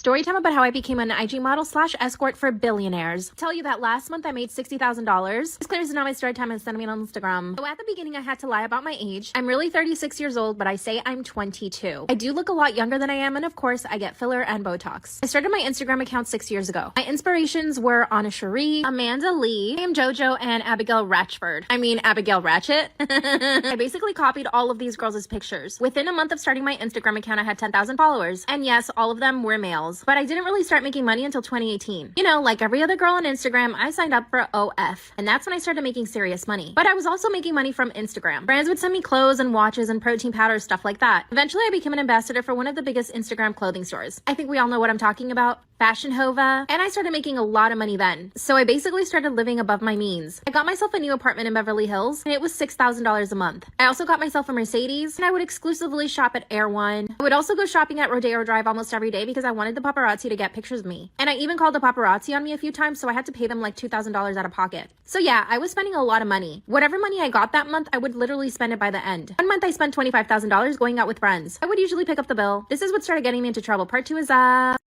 Story time about how I became an IG model / escort for billionaires. I'll tell you that last month I made $60,000. This clears not my story time and send me on Instagram. So at the beginning I had to lie about my age. I'm really 36 years old, but I say I'm 22. I do look a lot younger than I am, and of course I get filler and Botox. I started my Instagram account 6 years ago. My inspirations were Anna Cherie, Amanda Lee, Sam JoJo, and Abigail Ratchford. I mean Abigail Ratchet. I basically copied all of these girls' pictures. Within a month of starting my Instagram account, I had 10,000 followers. And yes, all of them were males. But I didn't really start making money until 2018. You know, like every other girl on Instagram, I signed up for OF. And that's when I started making serious money. But I was also making money from Instagram. Brands would send me clothes and watches and protein powders, stuff like that. Eventually, I became an ambassador for one of the biggest Instagram clothing stores. I think we all know what I'm talking about. Fashion Hova. And I started making a lot of money then. So I basically started living above my means. I got myself a new apartment in Beverly Hills, and it was $6,000 a month. I also got myself a Mercedes, and I would exclusively shop at Air One. I would also go shopping at Rodeo Drive almost every day because I wanted the paparazzi to get pictures of me. And I even called the paparazzi on me a few times, so I had to pay them like $2,000 out of pocket. So yeah, I was spending a lot of money. Whatever money I got that month, I would literally spend it by the end. One month I spent $25,000 going out with friends. I would usually pick up the bill. This is what started getting me into trouble. Part 2 is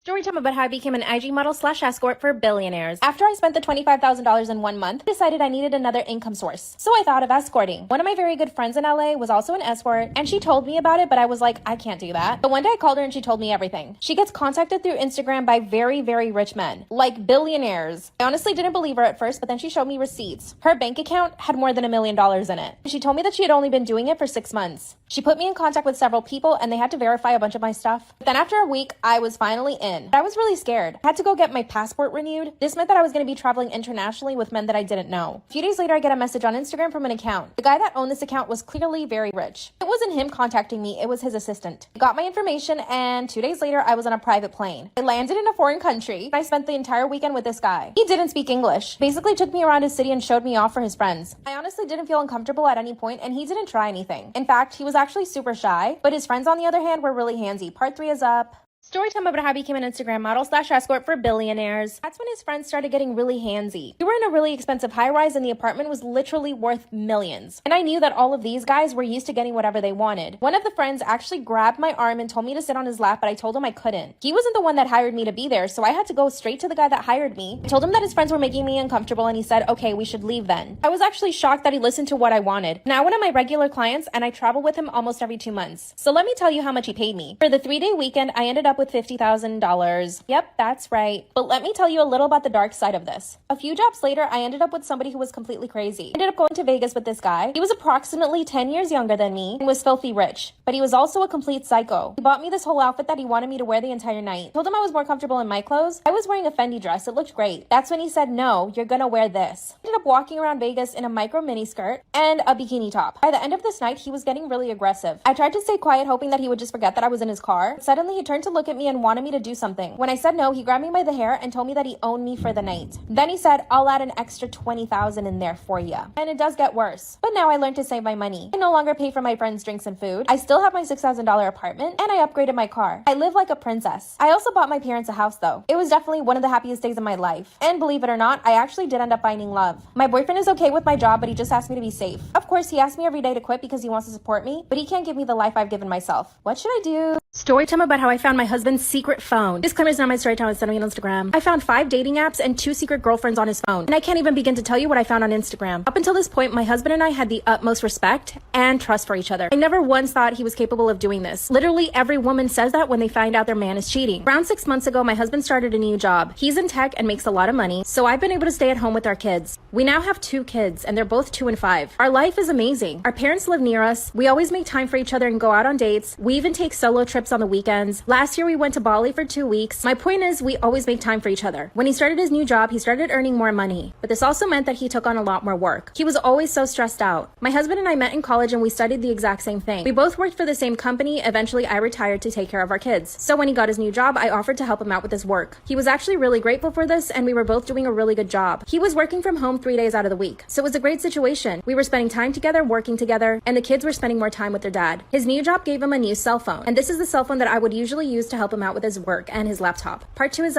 story time about how I became an IG model / escort for billionaires. After I spent the $25,000 in 1 month, I decided I needed another income source. So I thought of escorting. One of my very good friends in LA was also an escort, and she told me about it, but I was like, I can't do that. But one day I called her and she told me everything. She gets contacted through Instagram by very, very rich men, like billionaires. I honestly didn't believe her at first, but then she showed me receipts. Her bank account had more than $1 million in it. She told me that she had only been doing it for 6 months. She put me in contact with several people, and they had to verify a bunch of my stuff. But then after a week, I was finally in. I was really scared. I had to go get my passport renewed. This meant that I was going to be traveling internationally with men that I didn't know. A few days later, I get a message on Instagram from an account. The guy that owned this account was clearly very rich. It wasn't him contacting me, it was his assistant. He got my information, and 2 days later, I was on a private plane. I landed in a foreign country, and I spent the entire weekend with this guy. He didn't speak English. Basically took me around his city and showed me off for his friends. I honestly didn't feel uncomfortable at any point, and he didn't try anything. In fact, he was actually super shy, but his friends on the other hand were really handsy. Part 3 is up. Story time about how I became an Instagram model / escort for billionaires. That's when his friends started getting really handsy. We were in a really expensive high-rise and the apartment was literally worth millions. And I knew that all of these guys were used to getting whatever they wanted. One of the friends actually grabbed my arm and told me to sit on his lap, but I told him I couldn't. He wasn't the one that hired me to be there, so I had to go straight to the guy that hired me. I told him that his friends were making me uncomfortable, and he said, okay, we should leave then. I was actually shocked that he listened to what I wanted. Now one of my regular clients, and I travel with him almost every 2 months. So let me tell you how much he paid me. For the 3-day weekend, I ended up with $50,000. Yep, that's right. But let me tell you a little about the dark side of this. A few jobs later, I ended up with somebody who was completely crazy. I ended up going to Vegas with this guy. He was approximately 10 years younger than me and was filthy rich, but he was also a complete psycho. He bought me this whole outfit that he wanted me to wear the entire night. I told him I was more comfortable in my clothes. I was wearing a Fendi dress. It looked great. That's when he said, no, you're gonna wear this. I ended up walking around Vegas in a micro mini skirt and a bikini top. By the end of this night, he was getting really aggressive. I tried to stay quiet, hoping that he would just forget that I was in his car. Suddenly, he turned to look at me and wanted me to do something. When I said no, he grabbed me by the hair and told me that he owned me for the night. Then he said, I'll add an extra $20,000 in there for you. And it does get worse. But now I learned to save my money. I no longer pay for my friends' drinks and food. I still have my $6,000 apartment, and I upgraded my car. I live like a princess. I also bought my parents a house though. It was definitely one of the happiest days of my life. And believe it or not, I actually did end up finding love. My boyfriend is okay with my job, but he just asked me to be safe. Of course, he asked me every day to quit because he wants to support me, but he can't give me the life I've given myself. What should I do? Story time about how I found my husband's secret phone. Disclaimer is not my story time, it's sending me on Instagram. I found 5 dating apps and 2 secret girlfriends on his phone. And I can't even begin to tell you what I found on Instagram. Up until this point, my husband and I had the utmost respect and trust for each other. I never once thought he was capable of doing this. Literally every woman says that when they find out their man is cheating. Around 6 months ago, my husband started a new job. He's in tech and makes a lot of money, so I've been able to stay at home with our kids. We now have 2 kids, and they're both 2 and 5. Our life is amazing. Our parents live near us. We always make time for each other and go out on dates. We even take solo trips on the weekends. Last year, we went to Bali for 2 weeks. My point is, we always make time for each other. When he started his new job, he started earning more money. But this also meant that he took on a lot more work. He was always so stressed out. My husband and I met in college and we studied the exact same thing. We both worked for the same company. Eventually, I retired to take care of our kids. So when he got his new job, I offered to help him out with his work. He was actually really grateful for this, and we were both doing a really good job. He was working from home 3 days out of the week. So it was a great situation. We were spending time together, working together, and the kids were spending more time with their dad. His new job gave him a new cell phone, and this is the cell phone that I would usually use to help him out with his work and his laptop. Part 2 is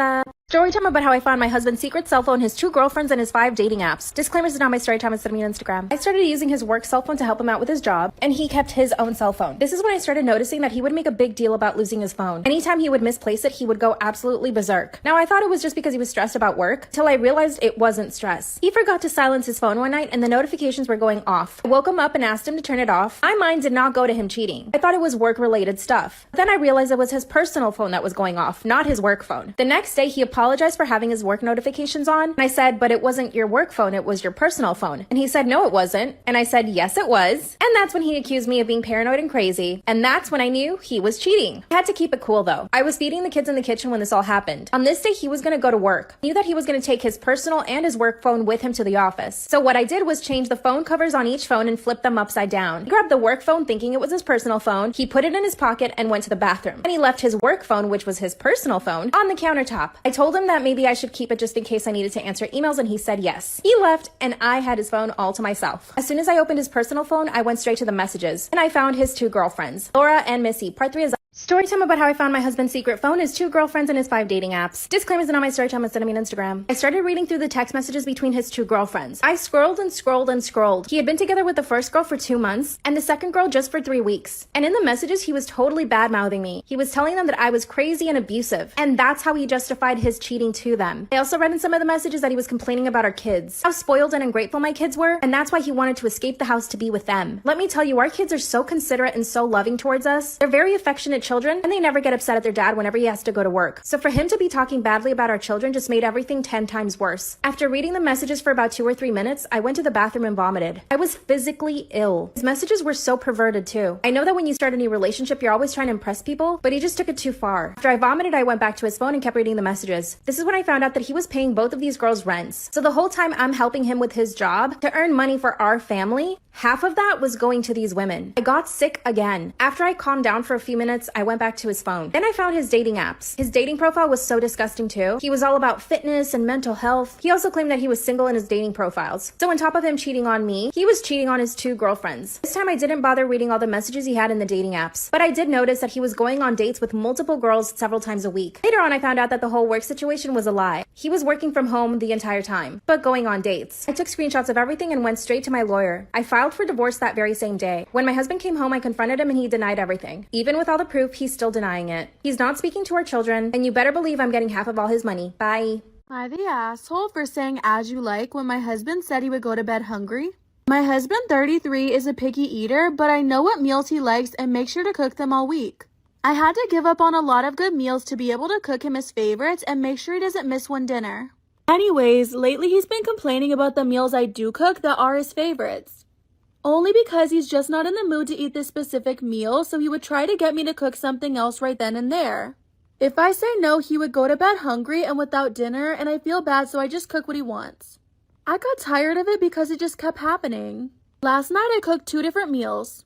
Storytime about how I found my husband's secret cell phone, his 2 girlfriends, and his 5 dating apps. Disclaimers is not my storytime, it's me on Instagram. I started using his work cell phone to help him out with his job, and he kept his own cell phone. This is when I started noticing that he would make a big deal about losing his phone. Anytime he would misplace it, he would go absolutely berserk. Now, I thought it was just because he was stressed about work, till I realized it wasn't stress. He forgot to silence his phone one night, and the notifications were going off. I woke him up and asked him to turn it off. My mind did not go to him cheating. I thought it was work-related stuff. Then I realized it was his personal phone that was going off, not his work phone. The next day, he apologized for having his work notifications on, and I said, but it wasn't your work phone, it was your personal phone. And he said, no, it wasn't. And I said, yes, it was. And that's when he accused me of being paranoid and crazy. And that's when I knew he was cheating. I had to keep it cool though. I was feeding the kids in the kitchen when this all happened. On this day, he was gonna go to work. I knew that he was gonna take his personal and his work phone with him to the office. So what I did was change the phone covers on each phone and flip them upside down. He grabbed the work phone thinking it was his personal phone. He put it in his pocket and went to the bathroom. And he left his work phone, which was his personal phone, on the countertop. I told him that maybe I should keep it just in case I needed to answer emails, and he said yes. He left, and I had his phone all to myself. As soon as I opened his personal phone, I went straight to the messages, and I found his 2 girlfriends, Laura and Missy. Part 3 is Storytime about how I found my husband's secret phone, his 2 girlfriends, and his 5 dating apps. Disclaimers are not my storytime, it's on Instagram. I started reading through the text messages between his 2 girlfriends. I scrolled and scrolled and scrolled. He had been together with the first girl for 2 months, and the second girl just for 3 weeks. And in the messages, he was totally bad-mouthing me. He was telling them that I was crazy and abusive, and that's how he justified his cheating to them. I also read in some of the messages that he was complaining about our kids, how spoiled and ungrateful my kids were, and that's why he wanted to escape the house to be with them. Let me tell you, our kids are so considerate and so loving towards us. They're very affectionate children, and they never get upset at their dad whenever he has to go to work. So for him to be talking badly about our children just made everything 10 times worse. After reading the messages for about 2 or 3 minutes, I went to the bathroom and vomited. I was physically ill. His messages were so perverted too. I know that when you start a new relationship, you're always trying to impress people, but he just took it too far. After I vomited, I went back to his phone and kept reading the messages. This is when I found out that he was paying both of these girls rents. So the whole time I'm helping him with his job to earn money for our family, half of that was going to these women. I got sick again. After I calmed down for a few minutes, I went back to his phone. Then I found his dating apps. His dating profile was so disgusting too. He was all about fitness and mental health. He also claimed that he was single in his dating profiles. So on top of him cheating on me, he was cheating on his 2 girlfriends. This time I didn't bother reading all the messages he had in the dating apps, but I did notice that he was going on dates with multiple girls several times a week. Later on, I found out that the whole work situation was a lie. He was working from home the entire time, but going on dates. I took screenshots of everything and went straight to my lawyer. I filed for divorce that very same day. When my husband came home, I confronted him and he denied everything. Even with all the proof, he's still denying it. He's not speaking to our children, and you better believe I'm getting half of all his money. Bye. Am I the asshole for saying as you like when my husband said he would go to bed hungry? My husband, 33, is a picky eater, but I know what meals he likes and make sure to cook them all week. I had to give up on a lot of good meals to be able to cook him his favorites and make sure he doesn't miss one dinner. Anyways, lately he's been complaining about the meals I do cook that are his favorites. Only because he's just not in the mood to eat this specific meal, so he would try to get me to cook something else right then and there. If I say no, he would go to bed hungry and without dinner, and I feel bad, so I just cook what he wants. I got tired of it because it just kept happening. Last night I cooked 2 different meals.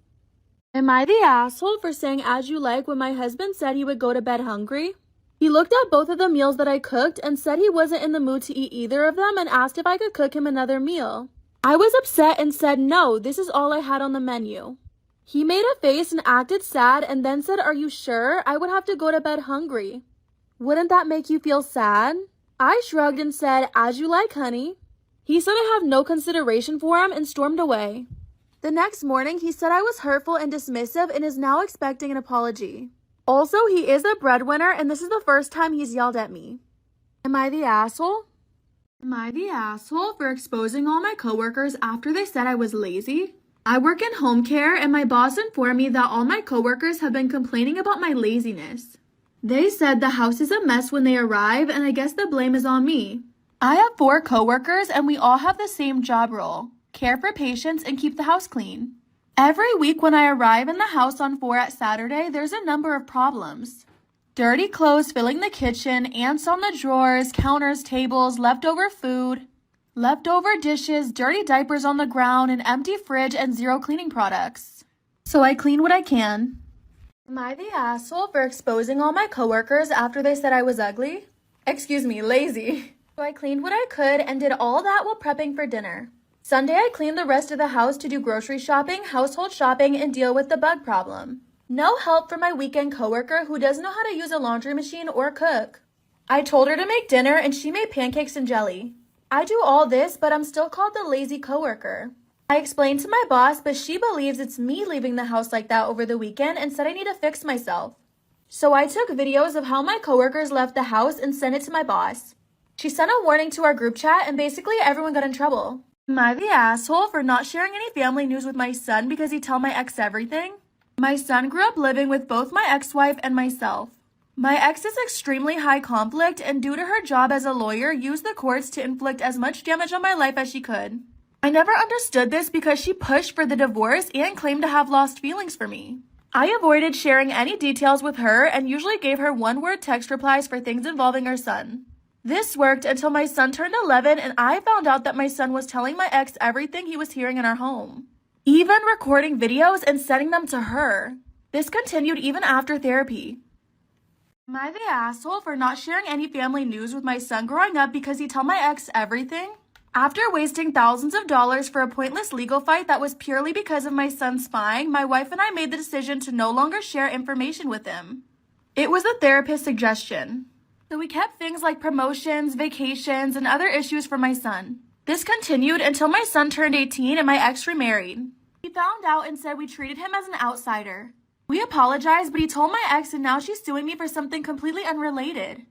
Am I the asshole for saying as you like when my husband said he would go to bed hungry? He looked at both of the meals that I cooked and said he wasn't in the mood to eat either of them and asked if I could cook him another meal. I was upset and said no, this is all I had on the menu. He made a face and acted sad and then said, are you sure? I would have to go to bed hungry. Wouldn't that make you feel sad? I shrugged and said, as you like, honey. He said I have no consideration for him and stormed away. The next morning, he said I was hurtful and dismissive and is now expecting an apology. Also, he is a breadwinner and this is the first time he's yelled at me. Am I the asshole? Am I the asshole for exposing all my coworkers after they said I was lazy? I work in home care and my boss informed me that all my coworkers have been complaining about my laziness. They said the house is a mess when they arrive and I guess the blame is on me. I have 4 coworkers and we all have the same job role: care for patients and keep the house clean. Every week when I arrive in the house on 4 at Saturday, there's a number of problems. Dirty clothes filling the kitchen, ants on the drawers, counters, tables, leftover food, leftover dishes, dirty diapers on the ground, an empty fridge, and 0 cleaning products. So I clean what I can. Am I the asshole for exposing all my coworkers after they said I was ugly? Excuse me, lazy. So I cleaned what I could and did all that while prepping for dinner. Sunday, I cleaned the rest of the house to do grocery shopping, household shopping, and deal with the bug problem. No help from my weekend coworker who doesn't know how to use a laundry machine or cook. I told her to make dinner and she made pancakes and jelly. I do all this, but I'm still called the lazy coworker. I explained to my boss, but she believes it's me leaving the house like that over the weekend and said I need to fix myself. So I took videos of how my coworkers left the house and sent it to my boss. She sent a warning to our group chat and basically everyone got in trouble. Am I the asshole for not sharing any family news with my son because he tell my ex everything? My son grew up living with both my ex-wife and myself. My ex is extremely high conflict and due to her job as a lawyer, used the courts to inflict as much damage on my life as she could. I never understood this because she pushed for the divorce and claimed to have lost feelings for me. I avoided sharing any details with her and usually gave her one-word text replies for things involving her son. This worked until my son turned 11 and I found out that my son was telling my ex everything he was hearing in our home. Even recording videos and sending them to her. This continued even after therapy. Am I the asshole for not sharing any family news with my son growing up because he told my ex everything? After wasting thousands of dollars for a pointless legal fight that was purely because of my son spying, my wife and I made the decision to no longer share information with him. It was a therapist's suggestion. So we kept things like promotions, vacations, and other issues for my son. This continued until my son turned 18 and my ex remarried. He found out and said we treated him as an outsider. We apologized, but he told my ex and now she's suing me for something completely unrelated.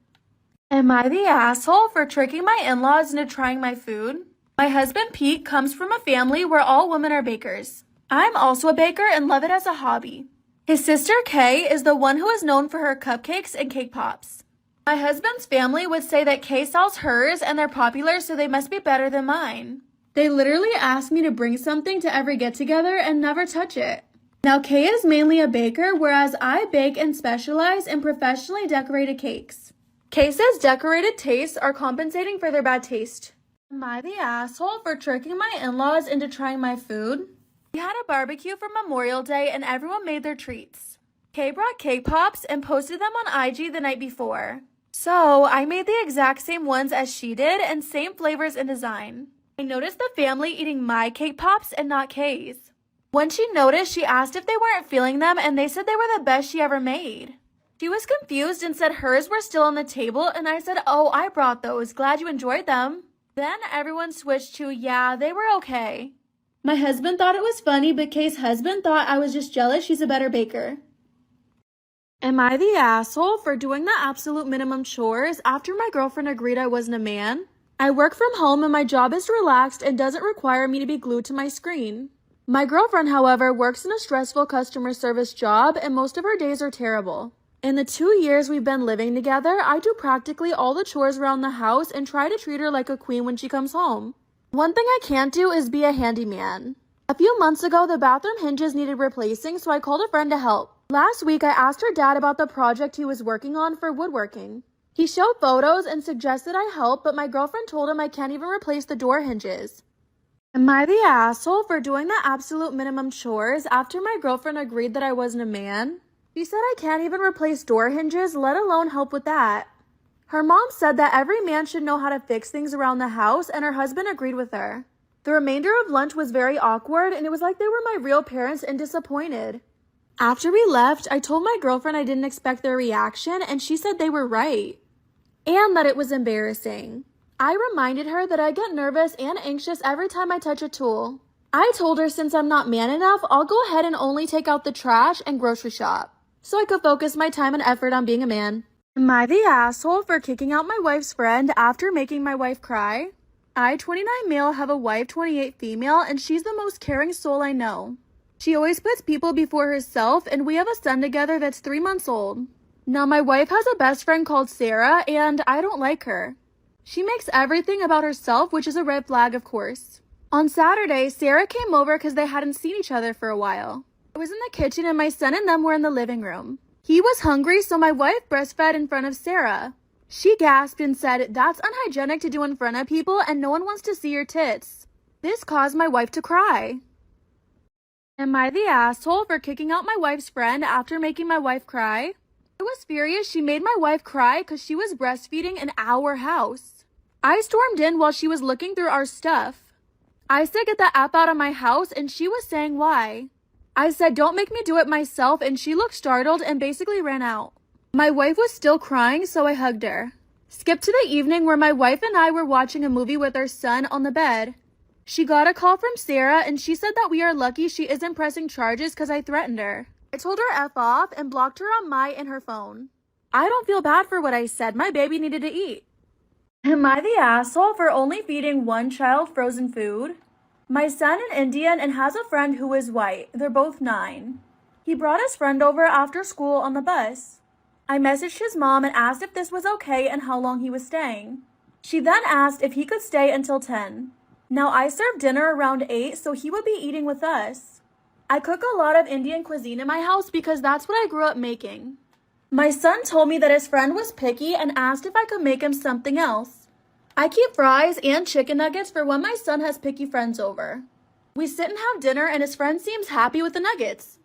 Am I the asshole for tricking my in-laws into trying my food? My husband Pete comes from a family where all women are bakers. I'm also a baker and love it as a hobby. His sister Kay is the one who is known for her cupcakes and cake pops. My husband's family would say that Kay sells hers and they're popular so they must be better than mine. They literally ask me to bring something to every get-together and never touch it. Now Kay is mainly a baker whereas I bake and specialize in professionally decorated cakes. Kay says decorated tastes are compensating for their bad taste. Am I the asshole for tricking my in-laws into trying my food? We had a barbecue for Memorial Day and everyone made their treats. Kay brought cake pops and posted them on IG the night before. So I made the exact same ones as she did and same flavors and design. I noticed the family eating my cake pops and not Kay's. When she noticed, she asked if they weren't feeling them and they said they were the best she ever made. She was confused and said hers were still on the table and I said, "Oh, I brought those. Glad you enjoyed them." Then everyone switched to, "Yeah, they were okay." My husband thought it was funny, but Kay's husband thought I was just jealous she's a better baker. Am I the asshole for doing the absolute minimum chores after my girlfriend agreed I wasn't a man? I work from home and my job is relaxed and doesn't require me to be glued to my screen. My girlfriend, however, works in a stressful customer service job and most of her days are terrible. In the 2 years we've been living together, I do practically all the chores around the house and try to treat her like a queen when she comes home. One thing I can't do is be a handyman. A few months ago, the bathroom hinges needed replacing, so I called a friend to help. Last week, I asked her dad about the project he was working on for woodworking. He showed photos and suggested I help, but my girlfriend told him I can't even replace the door hinges. Am I the asshole for doing the absolute minimum chores after my girlfriend agreed that I wasn't a man? She said I can't even replace door hinges, let alone help with that. Her mom said that every man should know how to fix things around the house, and her husband agreed with her. The remainder of lunch was very awkward, and it was like they were my real parents and disappointed. After we left, I told my girlfriend I didn't expect their reaction, and she said they were right. And that it was embarrassing. I reminded her that I get nervous and anxious every time I touch a tool. I told her since I'm not man enough, I'll go ahead and only take out the trash and grocery shop, so I could focus my time and effort on being a man. Am I the asshole for kicking out my wife's friend after making my wife cry? I, 29 male, have a wife, 28 female, and she's the most caring soul I know. She always puts people before herself, and we have a son together that's 3 months old. Now, my wife has a best friend called Sarah, and I don't like her. She makes everything about herself, which is a red flag, of course. On Saturday, Sarah came over because they hadn't seen each other for a while. I was in the kitchen and my son and them were in the living room. He was hungry, so my wife breastfed in front of Sarah. She gasped and said, "That's unhygienic to do in front of people and no one wants to see your tits." This caused my wife to cry. Am I the asshole for kicking out my wife's friend after making my wife cry? I was furious she made my wife cry because she was breastfeeding in our house. I stormed in while she was looking through our stuff. I said, "Get the F out of my house," and she was saying why. I said, "Don't make me do it myself," and she looked startled and basically ran out. My wife was still crying, so I hugged her. Skip to the evening where my wife and I were watching a movie with our son on the bed. She got a call from Sarah and she said that we are lucky she isn't pressing charges because I threatened her. I told her F off and blocked her on my and her phone. I don't feel bad for what I said. My baby needed to eat. Am I the asshole for only feeding one child frozen food? My son is Indian and has a friend who is white. They're both 9. He brought his friend over after school on the bus. I messaged his mom and asked if this was okay and how long he was staying. She then asked if he could stay until 10. Now I served dinner around 8, so he would be eating with us. I cook a lot of Indian cuisine in my house because that's what I grew up making. My son told me that his friend was picky and asked if I could make him something else. I keep fries and chicken nuggets for when my son has picky friends over. We sit and have dinner and his friend seems happy with the nuggets.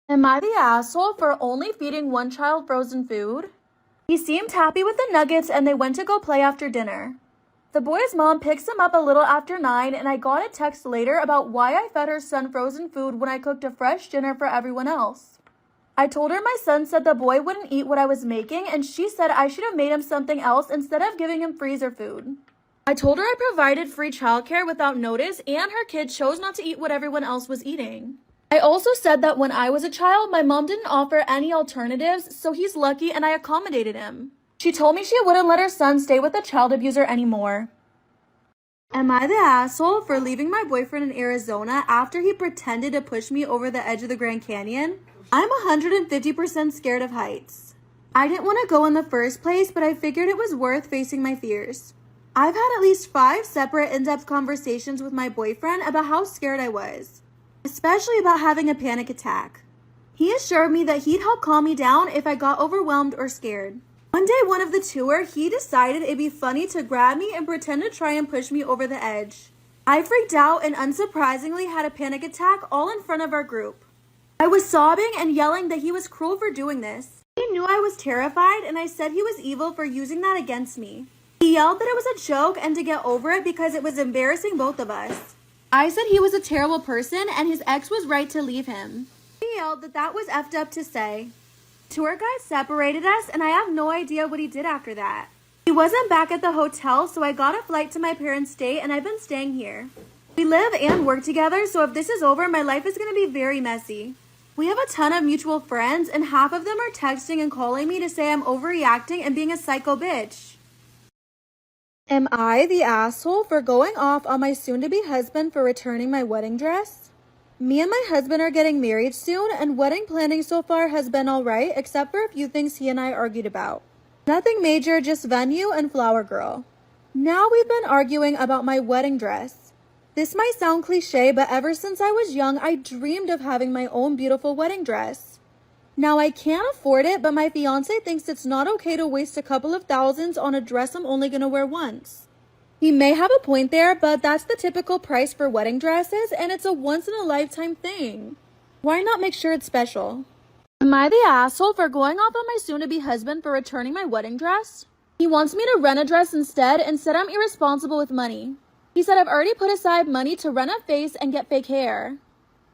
Am I the asshole for only feeding one child frozen food? He seemed happy with the nuggets and they went to go play after dinner. The boy's mom picks him up a little after 9 and I got a text later about why I fed her son frozen food when I cooked a fresh dinner for everyone else. I told her my son said the boy wouldn't eat what I was making and she said I should have made him something else instead of giving him freezer food. I told her I provided free childcare without notice and her kid chose not to eat what everyone else was eating. I also said that when I was a child, my mom didn't offer any alternatives, so he's lucky and I accommodated him. She told me she wouldn't let her son stay with a child abuser anymore. Am I the asshole for leaving my boyfriend in Arizona after he pretended to push me over the edge of the Grand Canyon? I'm 150% scared of heights. I didn't want to go in the first place, but I figured it was worth facing my fears. I've had at least 5 separate in-depth conversations with my boyfriend about how scared I was, especially about having a panic attack. He assured me that he'd help calm me down if I got overwhelmed or scared. One day, one of the tour, he decided it'd be funny to grab me and pretend to try and push me over the edge. I freaked out and unsurprisingly had a panic attack all in front of our group. I was sobbing and yelling that he was cruel for doing this. He knew I was terrified and I said he was evil for using that against me. He yelled that it was a joke and to get over it because it was embarrassing both of us. I said he was a terrible person and his ex was right to leave him. He yelled that that was effed up to say. Tour guide separated us and I have no idea what he did after that. He wasn't back at the hotel, so I got a flight to my parents' state and I've been staying here. We live and work together, so if this is over, my life is going to be very messy. We have a ton of mutual friends and half of them are texting and calling me to say I'm overreacting and being a psycho bitch. Am I the asshole for going off on my soon-to-be husband for returning my wedding dress? Me and my husband are getting married soon and wedding planning so far has been alright except for a few things he and I argued about. Nothing major, just venue and flower girl. Now we've been arguing about my wedding dress. This might sound cliche, but ever since I was young, I dreamed of having my own beautiful wedding dress. Now I can't afford it, but my fiance thinks it's not okay to waste a couple of thousands on a dress I'm only gonna wear once. He may have a point there, but that's the typical price for wedding dresses, and it's a once-in-a-lifetime thing. Why not make sure it's special? Am I the asshole for going off on my soon-to-be husband for returning my wedding dress? He wants me to rent a dress instead and said I'm irresponsible with money. He said I've already put aside money to rent a face and get fake hair.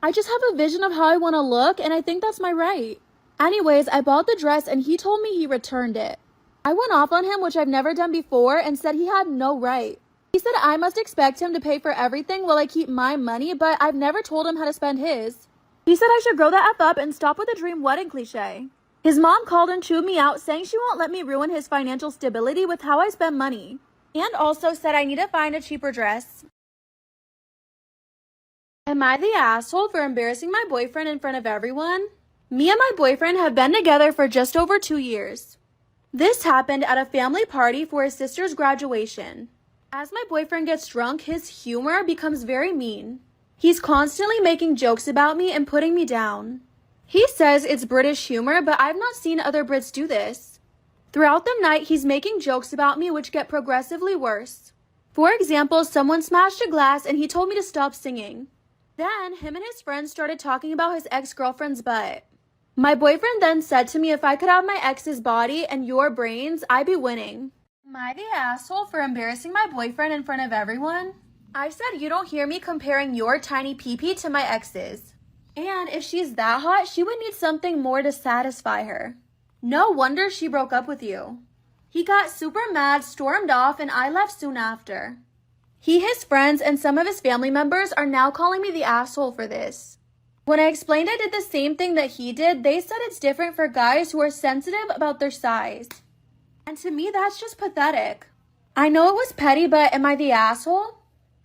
I just have a vision of how I want to look, and I think that's my right. Anyways, I bought the dress and he told me he returned it. I went off on him, which I've never done before, and said he had no right. He said I must expect him to pay for everything while I keep my money, but I've never told him how to spend his. He said I should grow the F up and stop with the dream wedding cliche. His mom called and chewed me out, saying she won't let me ruin his financial stability with how I spend money. And also said I need to find a cheaper dress. Am I the asshole for embarrassing my boyfriend in front of everyone? Me and my boyfriend have been together for just over 2 years. This happened at a family party for his sister's graduation. As my boyfriend gets drunk, his humor becomes very mean. He's constantly making jokes about me and putting me down. He says it's British humor, but I've not seen other Brits do this. Throughout the night, he's making jokes about me which get progressively worse. For example, someone smashed a glass and he told me to stop singing. Then, him and his friends started talking about his ex-girlfriend's butt. My boyfriend then said to me if I could have my ex's body and your brains, I'd be winning. Am I the asshole for embarrassing my boyfriend in front of everyone? I said you don't hear me comparing your tiny pee-pee to my ex's. And if she's that hot, she would need something more to satisfy her. No wonder she broke up with you. He got super mad, stormed off, and I left soon after. He, his friends, and some of his family members are now calling me the asshole for this. When I explained I did the same thing that he did, they said it's different for guys who are sensitive about their size. And to me, that's just pathetic. I know it was petty, but am I the asshole?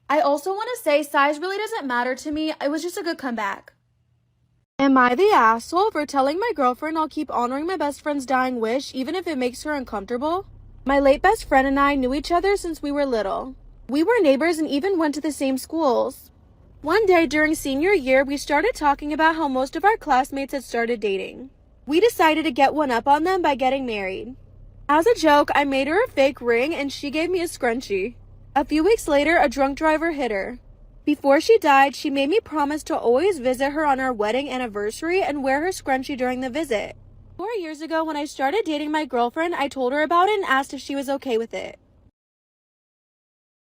I also want to say size really doesn't matter to me. It was just a good comeback. Am I the asshole for telling my girlfriend I'll keep honoring my best friend's dying wish even if it makes her uncomfortable? My late best friend and I knew each other since we were little. We were neighbors and even went to the same schools. One day during senior year, we started talking about how most of our classmates had started dating. We decided to get one up on them by getting married. As a joke, I made her a fake ring and she gave me a scrunchie. A few weeks later, a drunk driver hit her. Before she died, she made me promise to always visit her on our wedding anniversary and wear her scrunchie during the visit. 4 years ago, when I started dating my girlfriend, I told her about it and asked if she was okay with it.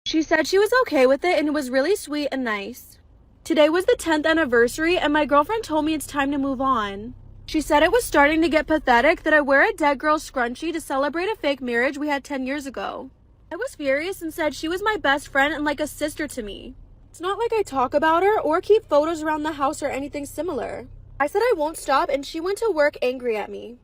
She said she was okay with it and it was really sweet and nice. Today was the 10th anniversary and my girlfriend told me it's time to move on. She said it was starting to get pathetic that I wear a dead girl scrunchie to celebrate a fake marriage we had 10 years ago. I was furious and said she was my best friend and like a sister to me. It's not like I talk about her or keep photos around the house or anything similar. I said I won't stop and she went to work angry at me.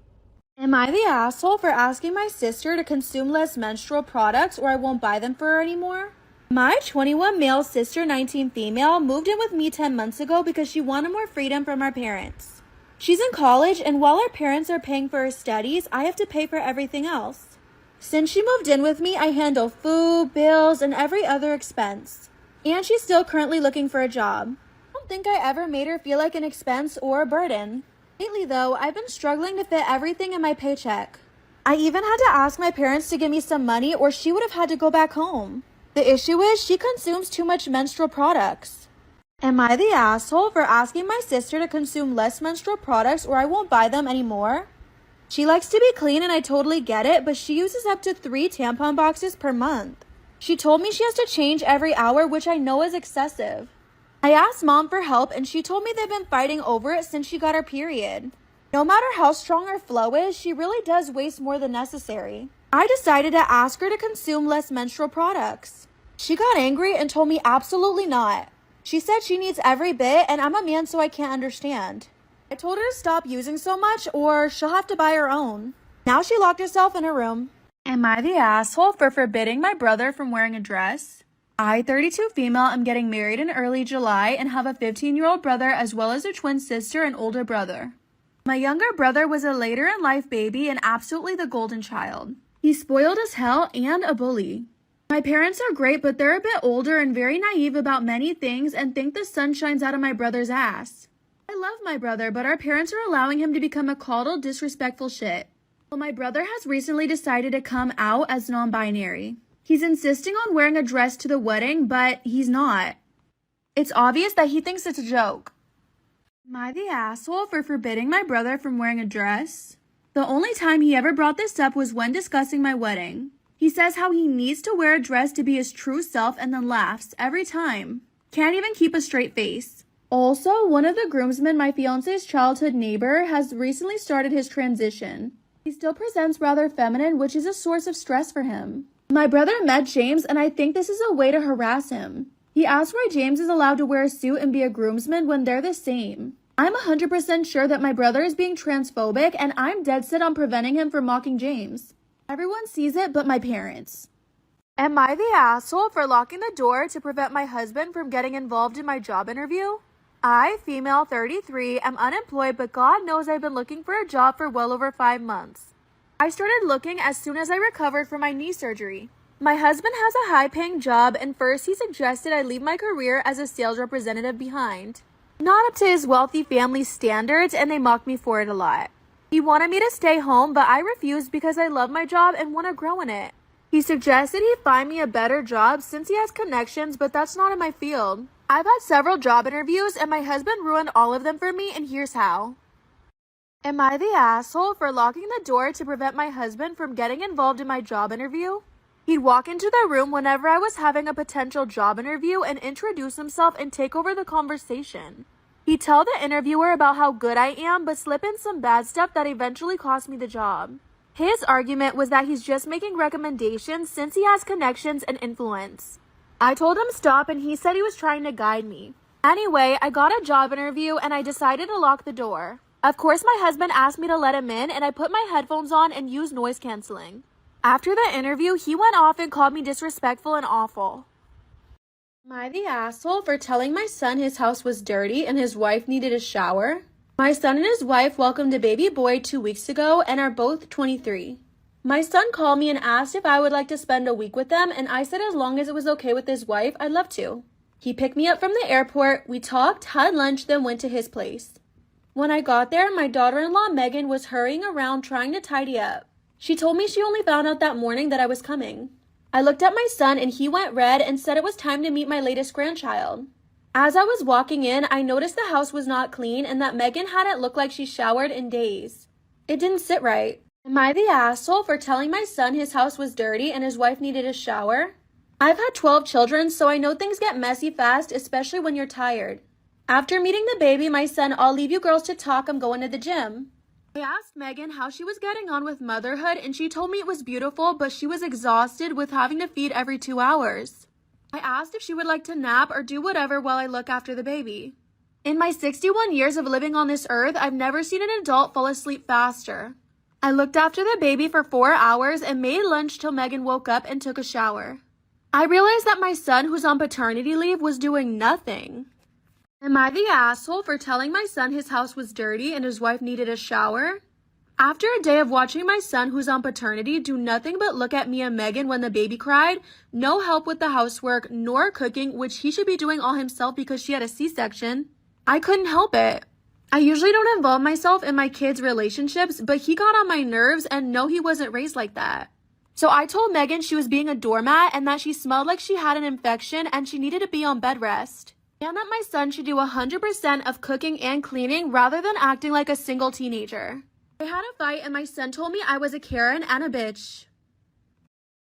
Am I the asshole for asking my sister to consume less menstrual products or I won't buy them for her anymore? My 21 male sister, 19 female, moved in with me 10 months ago because she wanted more freedom from our parents. She's in college and while our parents are paying for her studies, I have to pay for everything else. Since she moved in with me, I handle food, bills, and every other expense. And she's still currently looking for a job. I don't think I ever made her feel like an expense or a burden. Lately though, I've been struggling to fit everything in my paycheck. I even had to ask my parents to give me some money or she would have had to go back home. The issue is she consumes too much menstrual products. Am I the asshole for asking my sister to consume less menstrual products or I won't buy them anymore? She likes to be clean and I totally get it, but she uses up to 3 tampon boxes per month. She told me she has to change every hour, which I know is excessive. I asked mom for help and she told me they've been fighting over it since she got her period. No matter how strong her flow is, she really does waste more than necessary. I decided to ask her to consume less menstrual products. She got angry and told me absolutely not. She said she needs every bit and I'm a man so I can't understand. I told her to stop using so much or she'll have to buy her own. Now she locked herself in her room. Am I the asshole for forbidding my brother from wearing a dress? I, 32 female, am getting married in early July and have a 15-year-old brother as well as a twin sister and older brother. My younger brother was a later in life baby and absolutely the golden child. He's spoiled as hell and a bully. My parents are great, but they're a bit older and very naive about many things and think the sun shines out of my brother's ass. I love my brother, but our parents are allowing him to become a coddled, disrespectful shit. Well, my brother has recently decided to come out as non-binary. He's insisting on wearing a dress to the wedding, but he's not. It's obvious that he thinks it's a joke. Am I the asshole for forbidding my brother from wearing a dress? The only time he ever brought this up was when discussing my wedding. He says how he needs to wear a dress to be his true self and then laughs every time. Can't even keep a straight face. Also, one of the groomsmen, my fiance's childhood neighbor, has recently started his transition. He still presents rather feminine, which is a source of stress for him. My brother met James, and I think this is a way to harass him. He asked why James is allowed to wear a suit and be a groomsman when they're the same. I'm 100% sure that my brother is being transphobic, and I'm dead set on preventing him from mocking James. Everyone sees it but my parents. Am I the asshole for locking the door to prevent my husband from getting involved in my job interview? I, female 33, am unemployed, but God knows I've been looking for a job for well over 5 months. I started looking as soon as I recovered from my knee surgery. My husband has a high-paying job, and first he suggested I leave my career as a sales representative behind. Not up to his wealthy family's standards, and they mocked me for it a lot. He wanted me to stay home, but I refused because I love my job and want to grow in it. He suggested he find me a better job since he has connections, but that's not in my field. I've had several job interviews and my husband ruined all of them for me, and here's how. Am I the asshole for locking the door to prevent my husband from getting involved in my job interview? He'd walk into the room whenever I was having a potential job interview and introduce himself and take over the conversation. He'd tell the interviewer about how good I am, but slip in some bad stuff that eventually cost me the job. His argument was that he's just making recommendations since he has connections and influence. I told him stop and he said he was trying to guide me. Anyway, I got a job interview and I decided to lock the door. Of course, my husband asked me to let him in and I put my headphones on and used noise canceling. After the interview, he went off and called me disrespectful and awful. Am I the asshole for telling my son his house was dirty and his wife needed a shower? My son and his wife welcomed a baby boy 2 weeks ago and are both 23. My son called me and asked if I would like to spend a week with them, and I said as long as it was okay with his wife, I'd love to. He picked me up from the airport, we talked, had lunch, then went to his place. When I got there, my daughter-in-law Megan was hurrying around trying to tidy up. She told me she only found out that morning that I was coming. I looked at my son and he went red and said it was time to meet my latest grandchild. As I was walking in, I noticed the house was not clean and that Megan hadn't looked like she showered in days. It didn't sit right. Am I the asshole for telling my son his house was dirty and his wife needed a shower? I've had 12 children, so I know things get messy fast, especially when you're tired. After meeting the baby, my son, I'll leave you girls to talk, I'm going to the gym. I asked Megan how she was getting on with motherhood and she told me it was beautiful, but she was exhausted with having to feed every 2 hours. I asked if she would like to nap or do whatever while I look after the baby. In my 61 years of living on this earth, I've never seen an adult fall asleep faster. I looked after the baby for 4 hours and made lunch till Megan woke up and took a shower. I realized that my son, who's on paternity leave, was doing nothing. Am I the asshole for telling my son his house was dirty and his wife needed a shower? After a day of watching my son, who's on paternity, do nothing but look at me and Megan when the baby cried, no help with the housework nor cooking, which he should be doing all himself because she had a C-section, I couldn't help it. I usually don't involve myself in my kids' relationships, but he got on my nerves and no, he wasn't raised like that. So I told Megan she was being a doormat and that she smelled like she had an infection and she needed to be on bed rest. And that my son should do 100% of cooking and cleaning rather than acting like a single teenager. I had a fight and my son told me I was a Karen and a bitch.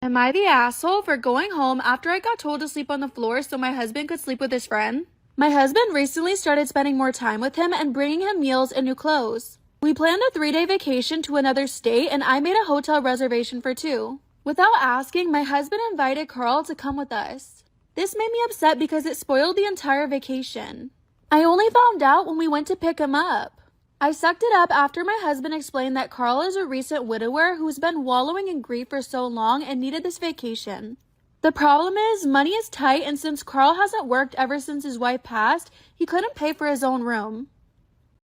Am I the asshole for going home after I got told to sleep on the floor so my husband could sleep with his friend? My husband recently started spending more time with him and bringing him meals and new clothes. We planned a 3-day vacation to another state and I made a hotel reservation for 2. Without asking, my husband invited Carl to come with us. This made me upset because it spoiled the entire vacation. I only found out when we went to pick him up. I sucked it up after my husband explained that Carl is a recent widower who's been wallowing in grief for so long and needed this vacation. The problem is, money is tight, and since Carl hasn't worked ever since his wife passed, he couldn't pay for his own room.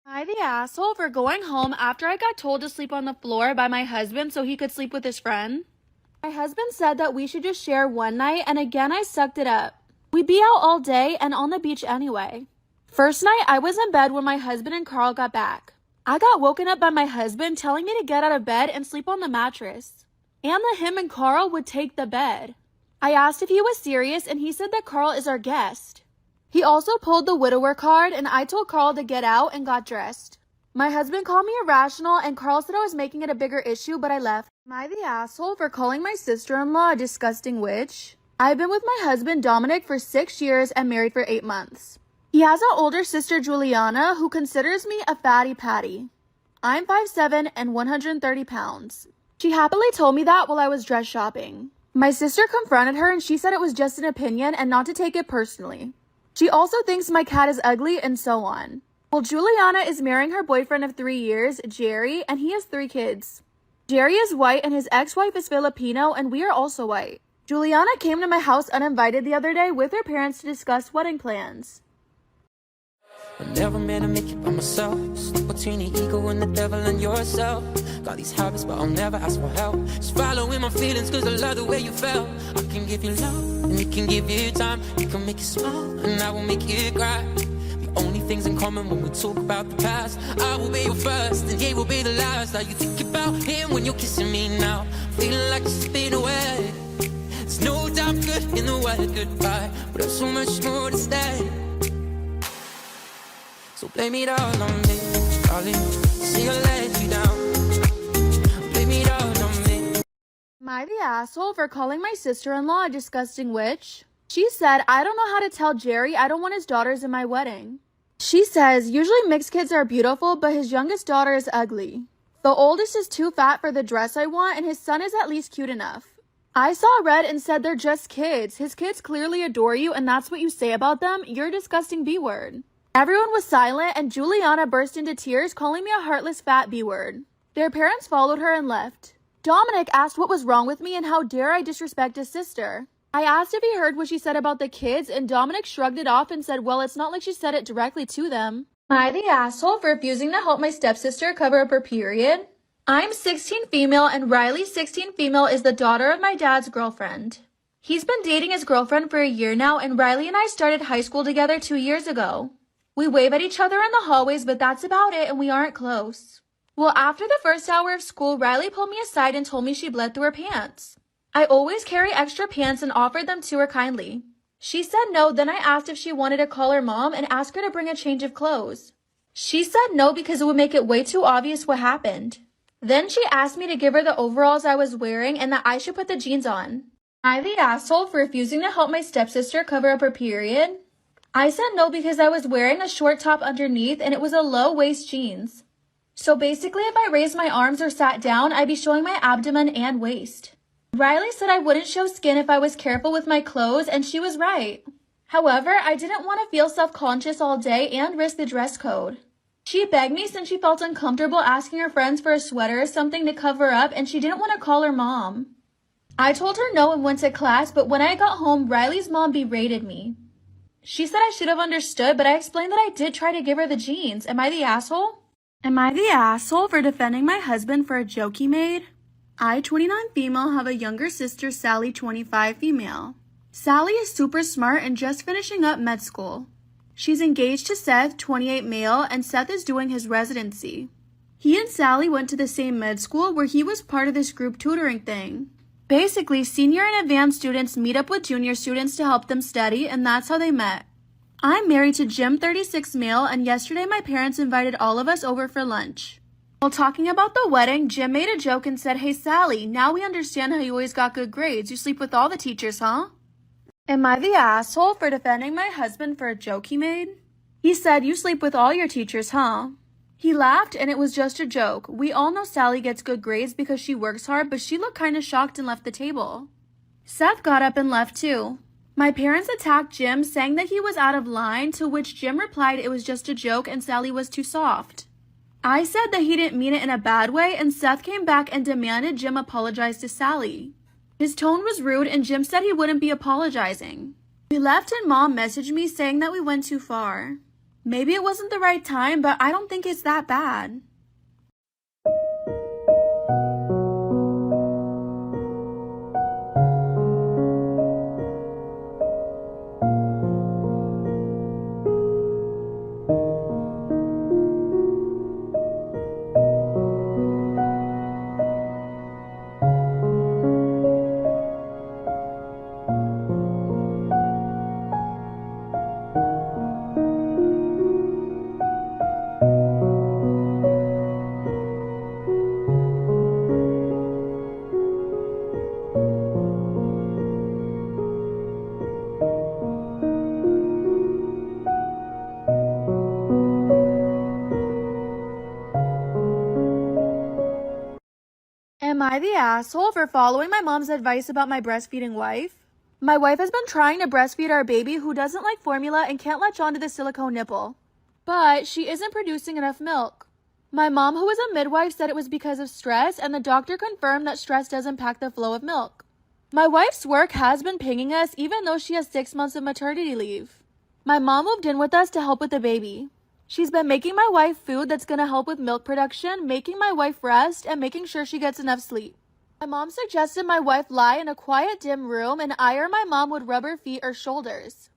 Am I the asshole for going home after I got told to sleep on the floor by my husband so he could sleep with his friend? My husband said that we should just share one night, and again I sucked it up. We'd be out all day and on the beach anyway. First night, I was in bed when my husband and Carl got back. I got woken up by my husband telling me to get out of bed and sleep on the mattress, and that him and Carl would take the bed. I asked if he was serious, and he said that Carl is our guest. He also pulled the widower card, and I told Carl to get out and got dressed. My husband called me irrational, and Carl said I was making it a bigger issue, but I left. Am I the asshole for calling my sister-in-law a disgusting witch? I've been with my husband Dominic for 6 years and married for 8 months. He has an older sister, Juliana, who considers me a fatty patty. I'm 5'7" and 130 pounds. She happily told me that while I was dress shopping. My sister confronted her and she said it was just an opinion and not to take it personally. She also thinks my cat is ugly and so on. Well, Juliana is marrying her boyfriend of 3 years, Jerry, and he has 3 kids. Jerry is white and his ex-wife is Filipino, and we are also white. Juliana came to my house uninvited the other day with her parents to discuss wedding plans. I never meant to make it by myself. Stuck between the ego and the devil and yourself. Got these habits, but I'll never ask for help. Just following my feelings, cause I love the way you felt. I can give you love, and you can give you time. You can make you smile, and I will make you cry. The only things in common when we talk about the past. I will be your first, and he will be the last. Now you think about him when you're kissing me now. Feeling like you're slipping away. There's no doubt good in the word goodbye, but there's so much more to stay. So blame it all on me, darling. See I let you down. Blame it all on me. Am I the asshole for calling my sister-in-law a disgusting witch? She said, I don't know how to tell Jerry I don't want his daughters in my wedding. She says, usually mixed kids are beautiful, but his youngest daughter is ugly. The oldest is too fat for the dress I want, and his son is at least cute enough. I saw Red and said they're just kids. His kids clearly adore you, and that's what you say about them? You're a disgusting B-word. Everyone was silent, and Juliana burst into tears, calling me a heartless fat B-word. Their parents followed her and left. Dominic asked what was wrong with me and how dare I disrespect his sister. I asked if he heard what she said about the kids, and Dominic shrugged it off and said, well, it's not like she said it directly to them. Am I the asshole for refusing to help my stepsister cover up her period? I'm 16 female, and Riley, 16 female, is the daughter of my dad's girlfriend. He's been dating his girlfriend for a year now, and Riley and I started high school together 2 years ago. We wave at each other in the hallways, but that's about it, and we aren't close. Well, after the first hour of school, Riley pulled me aside and told me she bled through her pants. I always carry extra pants and offered them to her kindly. She said no, then I asked if she wanted to call her mom and ask her to bring a change of clothes. She said no because it would make it way too obvious what happened. Then she asked me to give her the overalls I was wearing and that I should put the jeans on. Am I the asshole for refusing to help my stepsister cover up her period? I said no because I was wearing a short top underneath and it was a low-waist jeans. So basically if I raised my arms or sat down, I'd be showing my abdomen and waist. Riley said I wouldn't show skin if I was careful with my clothes, and she was right. However, I didn't want to feel self-conscious all day and risk the dress code. She begged me since she felt uncomfortable asking her friends for a sweater or something to cover up, and she didn't want to call her mom. I told her no and went to class, but when I got home, Riley's mom berated me. She said I should have understood, but I explained that I did try to give her the jeans. Am I the asshole? Am I the asshole for defending my husband for a joke he made? I, 29 female, have a younger sister, Sally, 25 female. Sally is super smart and just finishing up med school. She's engaged to Seth, 28 male, and Seth is doing his residency. He and Sally went to the same med school where he was part of this group tutoring thing. Basically, senior and advanced students meet up with junior students to help them study, and that's how they met. I'm married to Jim, 36 male, and yesterday my parents invited all of us over for lunch. While talking about the wedding, Jim made a joke and said, "Hey Sally, now we understand how you always got good grades. You sleep with all the teachers, huh?" Am I the asshole for defending my husband for a joke he made? He said, "You sleep with all your teachers, huh?" He laughed and it was just a joke. We all know Sally gets good grades because she works hard, but she looked kind of shocked and left the table. Seth got up and left too. My parents attacked Jim, saying that he was out of line, to which Jim replied it was just a joke and Sally was too soft. I said that he didn't mean it in a bad way, and Seth came back and demanded Jim apologize to Sally. His tone was rude, and Jim said he wouldn't be apologizing. We left, and Mom messaged me saying that we went too far. Maybe it wasn't the right time, but I don't think it's that bad. Am I the asshole for following my mom's advice about my breastfeeding wife? My wife has been trying to breastfeed our baby who doesn't like formula and can't latch onto the silicone nipple. But she isn't producing enough milk. My mom, who is a midwife, said it was because of stress, and the doctor confirmed that stress does impact the flow of milk. My wife's work has been pinging us even though she has 6 months of maternity leave. My mom moved in with us to help with the baby. She's been making my wife food that's going to help with milk production, making my wife rest, and making sure she gets enough sleep. My mom suggested my wife lie in a quiet, dim room, and I or my mom would rub her feet or shoulders,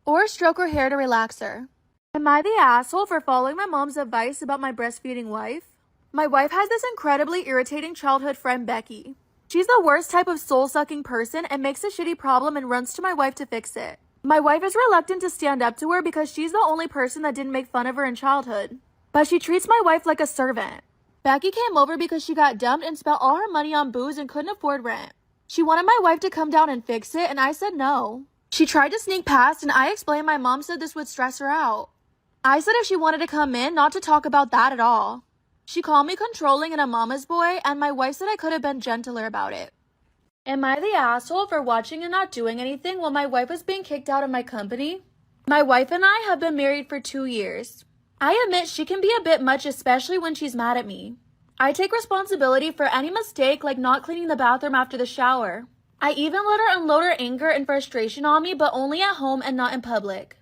or stroke her hair to relax her. Am I the asshole for following my mom's advice about my breastfeeding wife? My wife has this incredibly irritating childhood friend, Becky. She's the worst type of soul-sucking person and makes a shitty problem and runs to my wife to fix it. My wife is reluctant to stand up to her because she's the only person that didn't make fun of her in childhood. But she treats my wife like a servant. Becky came over because she got dumped and spent all her money on booze and couldn't afford rent. She wanted my wife to come down and fix it, and I said no. She tried to sneak past, and I explained my mom said this would stress her out. I said if she wanted to come in, not to talk about that at all. She called me controlling and a mama's boy, and my wife said I could have been gentler about it. Am I the asshole for watching and not doing anything while my wife was being kicked out of my company? My wife and I have been married for 2 years. I admit she can be a bit much, especially when she's mad at me. I take responsibility for any mistake, like not cleaning the bathroom after the shower. I even let her unload her anger and frustration on me, but only at home and not in public.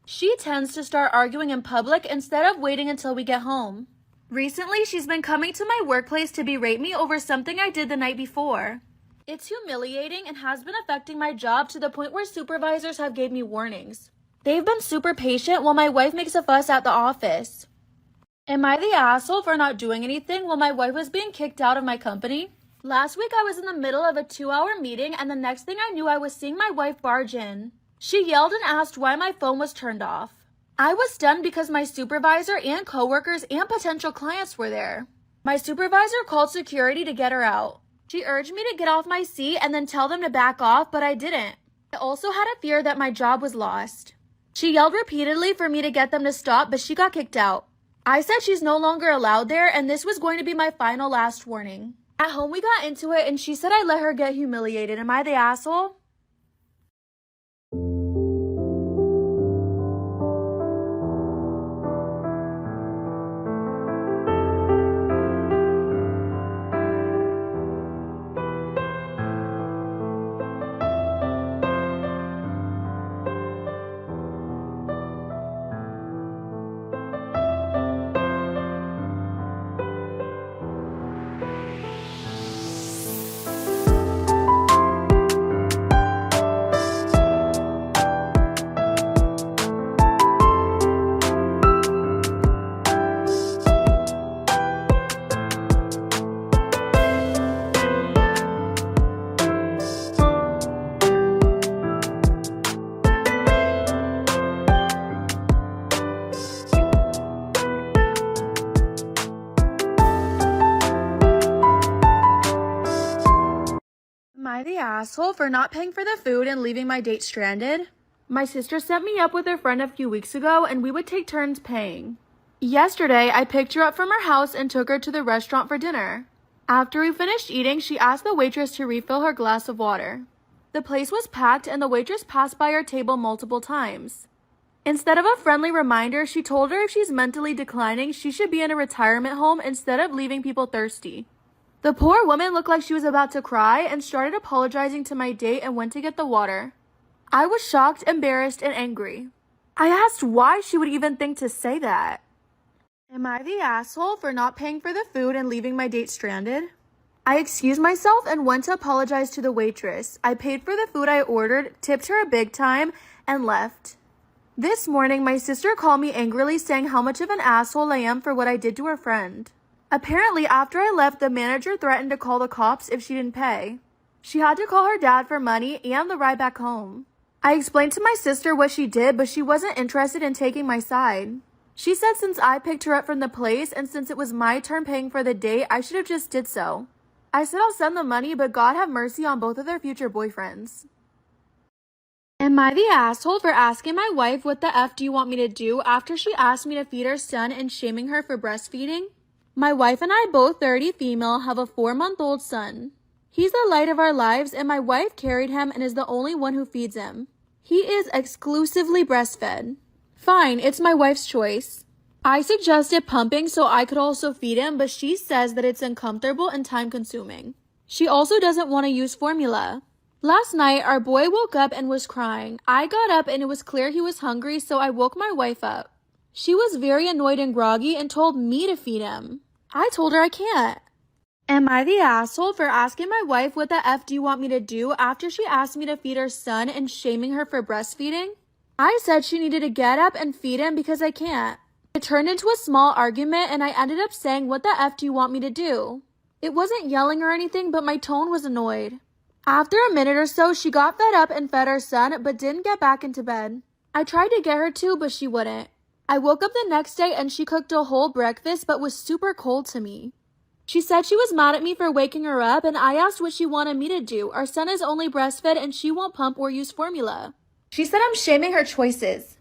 She tends to start arguing in public instead of waiting until we get home. Recently, she's been coming to my workplace to berate me over something I did the night before. It's humiliating and has been affecting my job to the point where supervisors have gave me warnings. They've been super patient while my wife makes a fuss at the office. Am I the asshole for not doing anything while my wife was being kicked out of my company? Last week I was in the middle of a 2-hour meeting, and the next thing I knew I was seeing my wife barge in. She yelled and asked why my phone was turned off. I was stunned because my supervisor and coworkers and potential clients were there. My supervisor called security to get her out. She urged me to get off my seat and then tell them to back off, but I didn't. I also had a fear that my job was lost. She yelled repeatedly for me to get them to stop, but she got kicked out. I said she's no longer allowed there, and this was going to be my final last warning. At home we got into it, and she said I let her get humiliated. Am I the asshole? Am I the asshole for not paying for the food and leaving my date stranded? My sister set me up with her friend a few weeks ago, and we would take turns paying. Yesterday, I picked her up from her house and took her to the restaurant for dinner. After we finished eating, she asked the waitress to refill her glass of water. The place was packed, and the waitress passed by our table multiple times. Instead of a friendly reminder, she told her if she's mentally declining, she should be in a retirement home instead of leaving people thirsty. The poor woman looked like she was about to cry and started apologizing to my date and went to get the water. I was shocked, embarrassed, and angry. I asked why she would even think to say that. Am I the asshole for not paying for the food and leaving my date stranded? I excused myself and went to apologize to the waitress. I paid for the food I ordered, tipped her a big time, and left. This morning, my sister called me angrily saying how much of an asshole I am for what I did to her friend. Apparently, after I left, the manager threatened to call the cops if she didn't pay. She had to call her dad for money and the ride back home. I explained to my sister what she did, but she wasn't interested in taking my side. She said since I picked her up from the place and since it was my turn paying for the date, I should have just did so. I said I'll send the money, but God have mercy on both of their future boyfriends. Am I the asshole for asking my wife what the F do you want me to do after she asked me to feed her son and shaming her for breastfeeding? My wife and I, both 30 female, have a 4-month-old son. He's the light of our lives, and my wife carried him and is the only one who feeds him. He is exclusively breastfed. Fine, it's my wife's choice. I suggested pumping so I could also feed him, but she says that it's uncomfortable and time-consuming. She also doesn't want to use formula. Last night, our boy woke up and was crying. I got up and it was clear he was hungry, so I woke my wife up. She was very annoyed and groggy and told me to feed him. I told her I can't. Am I the asshole for asking my wife what the F do you want me to do after she asked me to feed her son and shaming her for breastfeeding? I said she needed to get up and feed him because I can't. It turned into a small argument and I ended up saying, what the F do you want me to do? It wasn't yelling or anything, but my tone was annoyed. After a minute or so, she got fed up and fed her son, but didn't get back into bed. I tried to get her to, but she wouldn't. I woke up the next day and she cooked a whole breakfast but was super cold to me. She said she was mad at me for waking her up and I asked what she wanted me to do. Our son is only breastfed and she won't pump or use formula. She said I'm shaming her choices.